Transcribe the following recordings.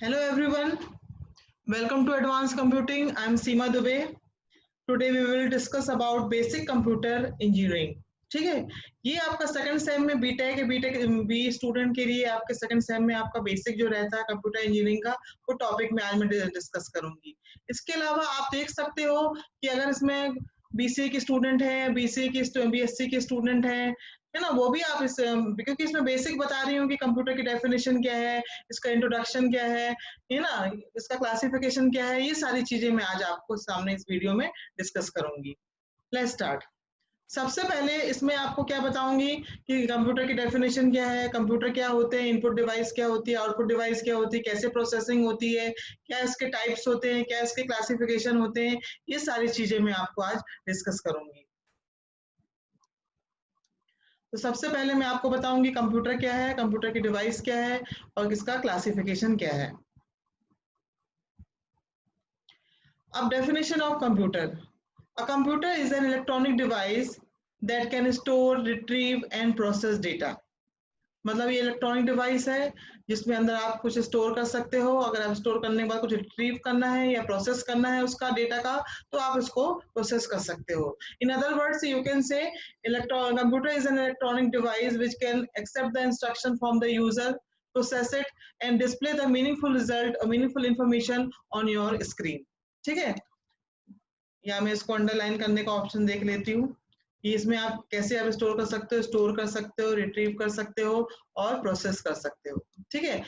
Hello everyone, welcome to Advanced Computing. I'm Seema Dubey. Today we will discuss about basic computer engineering. ठीक है, ये आपका second same में BTech B student के लिए आपके सेकंड सेम में आपका बेसिक जो रहता है कंप्यूटर इंजीनियरिंग का वो टॉपिक में आज मैं डिस्कस करूंगी। इसके अलावा आप देख सकते हो कि अगर इसमें बीसीए के स्टूडेंट हैं, बीसीए के बीएससी के स्टूडेंट हैं, है ना, वो भी आप इस क्योंकि इसमें बेसिक बता रही हूँ कि कंप्यूटर की डेफिनेशन क्या है, इसका इंट्रोडक्शन क्या है ना, इसका क्लासिफिकेशन क्या है, ये सारी चीजें मैं आज आपको सामने इस वीडियो में डिस्कस करूंगी। Let's start. सबसे पहले इसमें आपको क्या बताऊंगी कि कंप्यूटर की डेफिनेशन क्या है, कंप्यूटर क्या होते हैं, इनपुट डिवाइस क्या होती है, आउटपुट डिवाइस क्या होती है, कैसे प्रोसेसिंग होती है, क्या इसके टाइप्स होते हैं, क्या इसके क्लासिफिकेशन होते हैं, ये सारी चीजें मैं आपको आज डिस्कस करूंगी। तो सबसे पहले मैं आपको बताऊंगी कंप्यूटर क्या है, कंप्यूटर की डिवाइस क्या है और इसका क्लासिफिकेशन क्या है। अब definition of computer. A computer is an electronic device that can store, retrieve and process data. मतलब ये इलेक्ट्रॉनिक डिवाइस है जिसमें अंदर आप कुछ स्टोर कर सकते हो। अगर आप स्टोर करने के बाद कुछ रिट्रीव करना है या प्रोसेस करना है उसका डेटा का, तो आप इसको प्रोसेस कर सकते हो। In other words you can say computer is an electronic device which can accept the instruction from the user, process it and display the meaningful result और meaningful information on your screen. ठीक है, या मैं इसको underline करने का option देख लेती हूँ कि इसमें आप कैसे आप स्टोर कर सकते हो, रिट्रीव कर सकते हो और प्रोसेस कर सकते हो। ठीक है,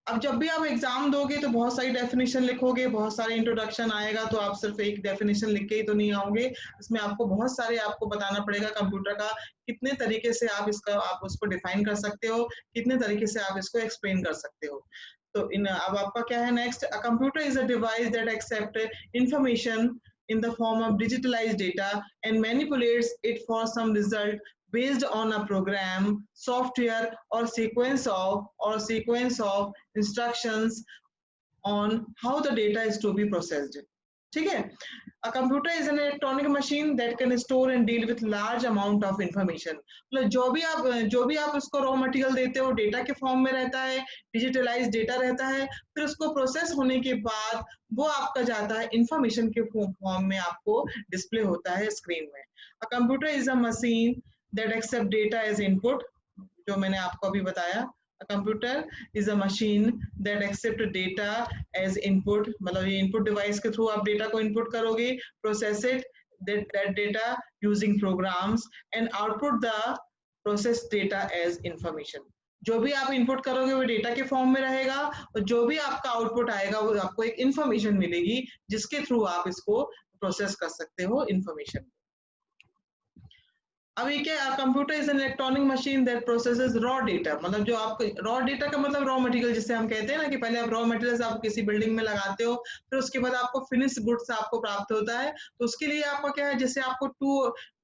अब जब भी आप एग्जाम दोगे तो बहुत सारी डेफिनेशन लिखोगे, बहुत सारे इंट्रोडक्शन आएगा, तो आप सिर्फ एक डेफिनेशन लिख के ही तो नहीं आओगे। इसमें आपको बहुत सारे आपको बताना पड़ेगा कंप्यूटर का कितने तरीके से आप उसको डिफाइन कर सकते हो, कितने तरीके से आप इसको एक्सप्लेन कर सकते हो। तो अब आपका क्या है next, a computer is a device that accept information in the form of digitalized data and manipulates it for some result based on a program, software or sequence of instructions on how the data is to be processed. ठीक है, a computer is an electronic machine that can store and deal with large amount of information. मतलब जो भी आप उसको raw material देते हो data के फॉर्म में रहता है, डिजिटलाइज डेटा रहता है, फिर उसको प्रोसेस होने के बाद वो आपका जाता है इंफॉर्मेशन के फॉर्म में, आपको डिस्प्ले होता है स्क्रीन में। A computer is a machine that accept data as input, जो मैंने आपको अभी बताया। A computer is a machine that accept data as input, मतलब ये input device के थ्रू आप डेटा को इनपुट करोगे, process it that data using programs and output the processed data as information. जो भी आप इनपुट करोगे वो डेटा के फॉर्म में रहेगा और जो भी आपका आउटपुट आएगा वो आपको एक इंफॉर्मेशन मिलेगी जिसके थ्रू आप इसको प्रोसेस कर सकते हो इंफॉर्मेशन। अब ये क्या, computer is an electronic machine that processes raw data, मतलब जो आपको रॉ डेटा का मतलब रॉ मटेरियल जिसे हम कहते हैं ना कि पहले आप रॉ मटेरियल्स आप किसी बिल्डिंग में लगाते हो, फिर उसके बाद आपको फिनिश गुड्स आपको प्राप्त होता है, तो उसके लिए आपका क्या है, जैसे आपको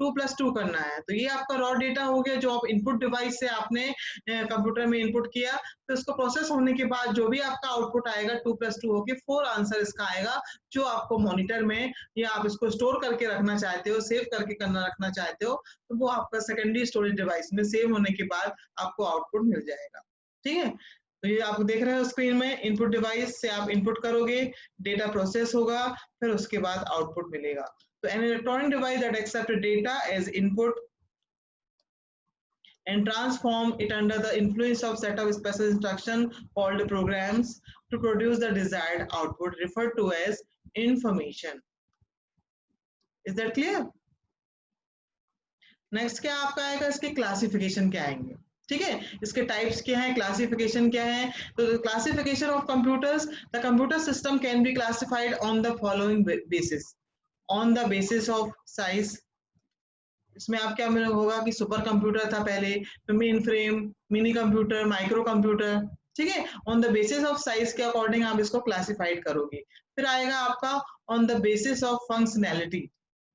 2+2 करना है, तो ये आपका रॉ डेटा हो गया जो आप इनपुट डिवाइस से आपने कंप्यूटर में इनपुट किया। तो इसको प्रोसेस होने के बाद जो भी आपका आउटपुट आएगा 2+2 होके 4 आंसर इसका आएगा, जो आपको मॉनिटर में या आप इसको स्टोर करके रखना चाहते हो, सेव करके रखना चाहते हो, तो वो आपका सेकेंडरी स्टोरेज डिवाइस में सेव होने के बाद आपको आउटपुट मिल जाएगा। ठीक है, तो ये आप देख रहे हो स्क्रीन में, इनपुट डिवाइस से आप इनपुट करोगे, डेटा प्रोसेस होगा, फिर उसके बाद आउटपुट मिलेगा। तो an electronic device that accept data as input and transform it under the influence of set of special instruction called programs to produce the desired output referred to as information. Is that clear? Next क्या आपका आएगा, इसके classification क्या आएंगे। ठीक है, इसके types क्या हैं, क्लासिफिकेशन क्या है। तो classification of computers, the computer system can be classified on the following basis, on the basis of size. इसमें आप क्या होगा कि सुपर कंप्यूटर था पहले, तो main frame, mini computer, micro computer. ठीक है, on the basis of size के अकॉर्डिंग आप इसको क्लासिफाइड करोगे। फिर आएगा आपका on the basis of functionality,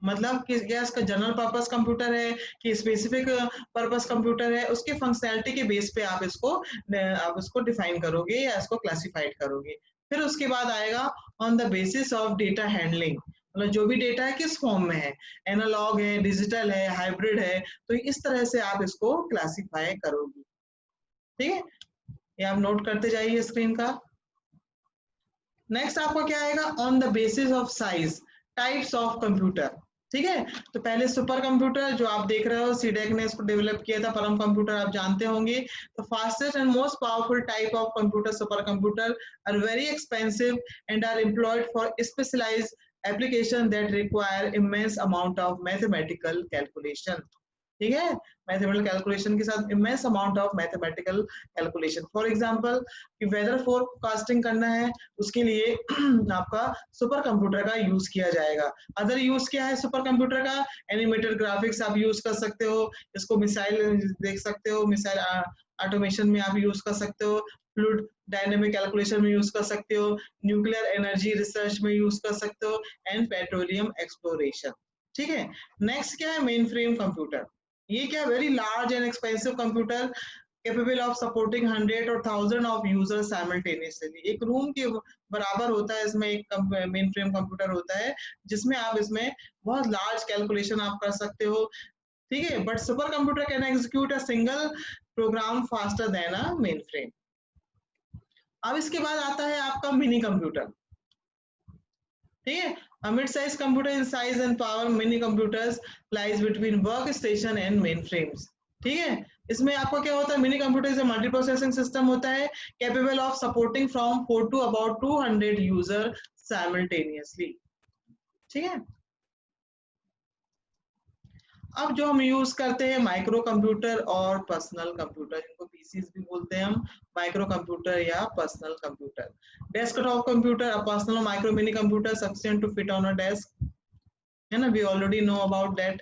मतलब कि क्या इसका जनरल पर्पस कंप्यूटर है कि स्पेसिफिक पर्पस कंप्यूटर है, उसके फंक्शनैलिटी के बेस पे आप इसको डिफाइन करोगे या इसको क्लासिफाइड करोगे। फिर उसके बाद आएगा on the basis of data handling, मतलब जो भी डेटा है किस फॉर्म में है, एनालॉग है, डिजिटल है, हाइब्रिड है, तो इस तरह से आप इसको क्लासिफाई करोगे। ठीक है, ये आप नोट करते जाइए स्क्रीन का। नेक्स्ट आपको क्या आएगा, on the basis of size types of computer. ठीक है, तो पहले सुपर कंप्यूटर जो आप देख रहे हो, सीडेक ने इसको डेवलप किया था, परम कंप्यूटर आप जानते होंगे। तो fastest and most powerful type of computer super computer are very expensive and are employed for specialized application that require immense amount of mathematical calculation. ठीक है, मैथमेटिकल कैलकुलेशन के साथ immense amount of mathematical calculation. For example कि weather forecasting करना है, उसके लिए आपका सुपर कंप्यूटर का यूज किया जाएगा। अदर यूज क्या है सुपर कंप्यूटर का, एनिमेटेड ग्राफिक्स आप यूज कर सकते हो, इसको मिसाइल देख सकते हो, मिसाइल ऑटोमेशन में आप यूज कर सकते हो, फ्लूइड डायनेमिक कैलकुलेशन में यूज कर सकते हो, न्यूक्लियर एनर्जी रिसर्च में यूज कर सकते हो, एंड पेट्रोलियम एक्सप्लोरेशन। ठीक है, नेक्स्ट क्या है, मेन फ्रेम कंप्यूटर। ये क्या, very large and expensive computer capable of supporting 100 or 1000 of users simultaneously। एक रूम के बराबर होता है इसमें एक मेन फ्रेम कंप्यूटर होता है, जिसमें आप इसमें बहुत लार्ज कैलकुलेशन आप कर सकते हो। ठीक है, but super computer can execute a single program faster than a mainframe. अब इसके बाद आता है आपका मिनी कंप्यूटर। ठीक है, a mid-sized computer in size and power, mini computers lies between workstation and mainframes। ठीक है, इसमें आपको क्या होता है, मिनी कंप्यूटर से मल्टी प्रोसेसिंग सिस्टम होता है, capable of supporting from 4 to about 200 user simultaneously. ठीक है, अब जो हम यूज करते हैं माइक्रो कंप्यूटर और पर्सनल कंप्यूटर, जिनको पीसीज भी बोलते हैं हम, माइक्रो कंप्यूटर या personal computer. Desktop computer, a personal micro mini computer sufficient to fit on a desk, है ना, we already know about that.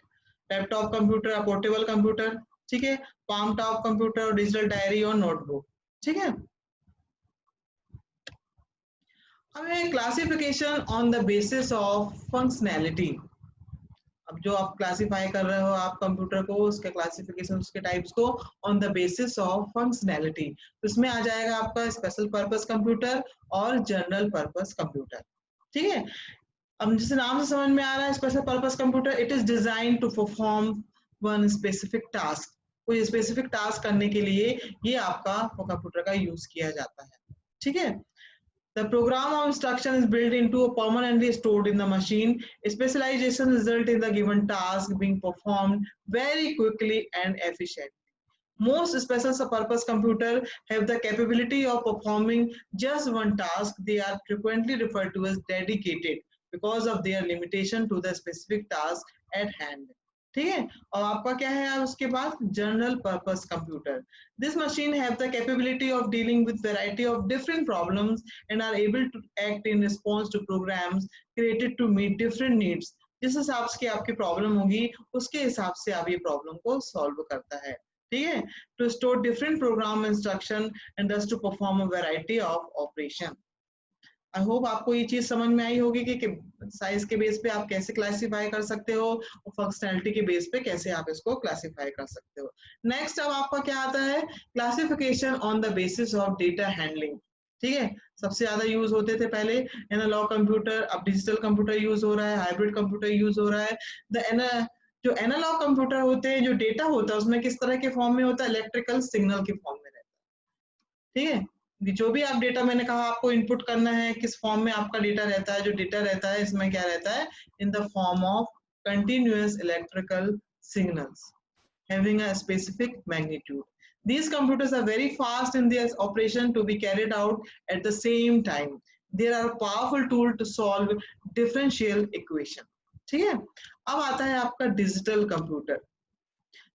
Laptop computer, a portable computer. ठीक है, palm top computer, digital diary और notebook. ठीक है, अब है classification on the basis of functionality. अब जो आप क्लासिफाई कर रहे हो आप कंप्यूटर को, उसके क्लासिफिकेशन, उसके टाइप्स को on the basis of functionality. तो इसमें आ जाएगा आपका स्पेशल पर्पस कंप्यूटर और जनरल पर्पस कंप्यूटर। ठीक है, अब जैसे नाम से समझ में आ रहा है, special purpose computer, it is design to perform one specific task. कोई स्पेसिफिक टास्क करने के लिए ये आपका कंप्यूटर का यूज किया जाता है। ठीक है, the program of instruction is built into a permanently stored in the machine. Specialization result in the given task being performed very quickly and efficiently. Most special purpose computer have the capability of performing just one task. They are frequently referred to as dedicated because of their limitation to the specific task at hand। ठीक है, और आपका क्या है अब उसके बाद, general purpose computer. This machine have the capability of dealing with variety of different problems and are able to act in response to programs created to meet different needs. जिस हिसाब से आपकी प्रॉब्लम होगी उसके हिसाब से आप ये प्रॉब्लम को सॉल्व करता है। ठीक है, to store different program instruction and thus to perform a variety of operation. I hope आपको ये चीज समझ में आई होगी कि साइज के बेस पे आप कैसे क्लासिफाई कर सकते हो और फंक्शनैलिटी के बेस पे कैसे आप इसको क्लासिफाई कर सकते हो। नेक्स्ट अब आपका क्या आता है, classification on the basis of data handling. ठीक है, सबसे ज्यादा यूज होते थे पहले एनालॉग कंप्यूटर, अब डिजिटल कंप्यूटर यूज हो रहा है, हाइब्रिड कंप्यूटर यूज हो रहा है। जो एनालॉग कंप्यूटर होते हैं, जो डेटा होता है उसमें किस तरह के फॉर्म में होता है, इलेक्ट्रिकल सिग्नल के फॉर्म में रहता है। ठीक है, जो भी आप डेटा, मैंने कहा आपको इनपुट करना है, किस फॉर्म में आपका डेटा रहता है, जो डेटा रहता है इसमें क्या रहता है, in the form of continuous electrical signals having a specific magnitude. These computers are very fast in their operation to be carried out at the same time. They are a powerful tool to solve differential equation। ठीक है, अब आता है आपका digital computer.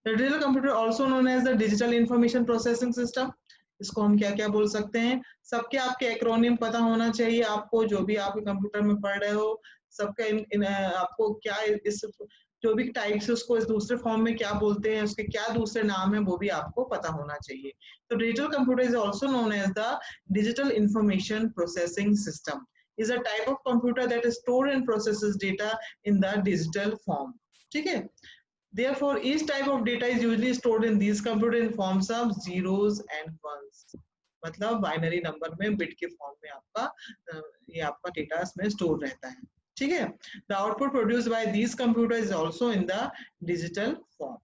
The digital computer also known as the digital information processing system। इसको हम क्या क्या बोल सकते हैं, सबके आपके एक्रोनिम पता होना चाहिए आपको, जो भी आप कंप्यूटर में पढ़ रहे हो सबका आपको क्या इस जो भी टाइप से उसको इस दूसरे फॉर्म में क्या बोलते हैं, उसके क्या दूसरे नाम है, वो भी आपको पता होना चाहिए। तो digital computer is also known as the digital information processing system, is a type of computer that stores and processes data in the digital form। ठीक है, therefore each type of data is usually stored in these computer in forms of zeros and ones। मतलब binary number में bit के form में आपका ये आपका data इसमें स्टोर रहता है। ठीक है, the output produced by these computers is also in the digital form।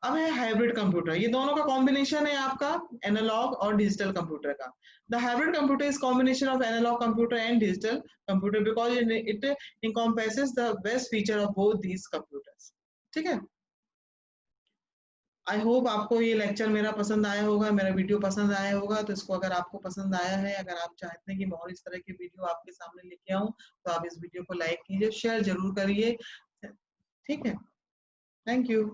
अब है हाइब्रिड कंप्यूटर, ये दोनों का कॉम्बिनेशन है आपका एनालॉग और डिजिटल कंप्यूटर का। The hybrid computer is combination of analog computer and digital computer because it encompasses the best feature of both these computers। ठीक है, आई होप आपको ये लेक्चर मेरा पसंद आया होगा, मेरा वीडियो पसंद आया होगा। तो इसको अगर आपको पसंद आया है, अगर आप चाहते हैं कि मैं और इस तरह की वीडियो आपके सामने लेके आऊं, तो आप इस वीडियो को लाइक कीजिए, शेयर जरूर करिए। ठीक है, थैंक यू।